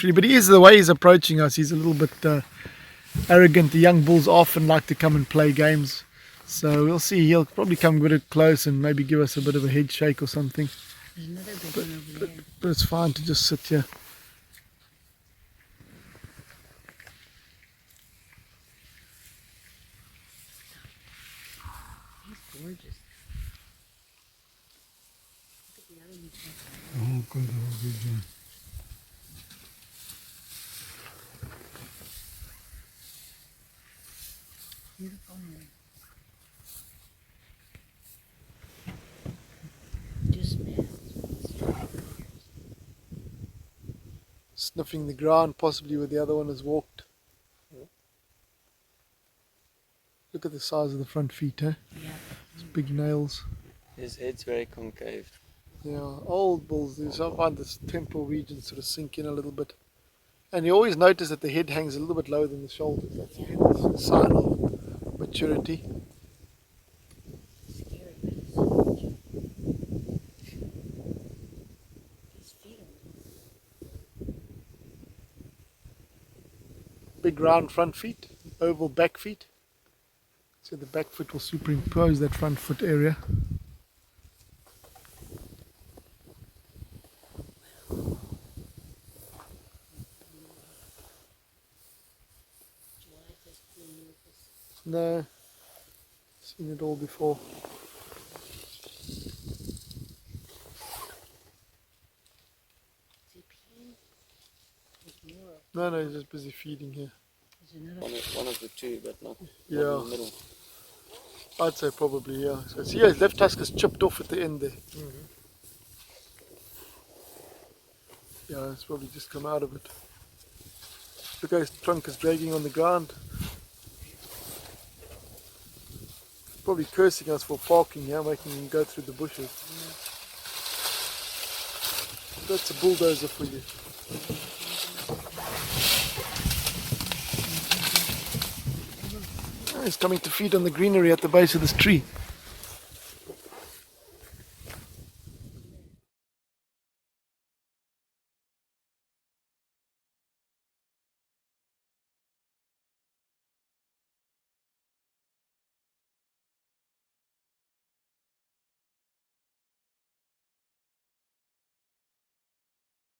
But he is, the way he's approaching us, he's a little bit arrogant. The young bulls often like to come and play games. So we'll see. He'll probably come a bit close and maybe give us a bit of a head shake or something. There's another big one over there. But it's fine to just sit here. He's gorgeous. Look at the other one. Oh, good, oh, good, yeah. Beautiful man. Just mad. Sniffing the ground, possibly where the other one has walked. Look at the size of the front feet, eh? Yeah. It's big nails. His head's very concave. Yeah, old bulls do. So I find this temporal region sort of sink in a little bit. And you always notice that the head hangs a little bit lower than the shoulders. That's a sign of maturity. Scary, but it's so cute. His feet are Big round front feet, oval back feet. So the back foot will superimpose that front foot area. No, seen it all before. Is he peeing? There's more. No, he's just busy feeding here. There's another. One of the two, but not in Yeah, the middle. I'd say probably, yeah. So see, his left tusk is chipped off at the end there. Yeah, it's probably just come out of it. Look how his trunk is dragging on the ground. Probably cursing us for parking here, making him go through the bushes. That's a bulldozer for you. Oh, he's coming to feed on the greenery at the base of this tree.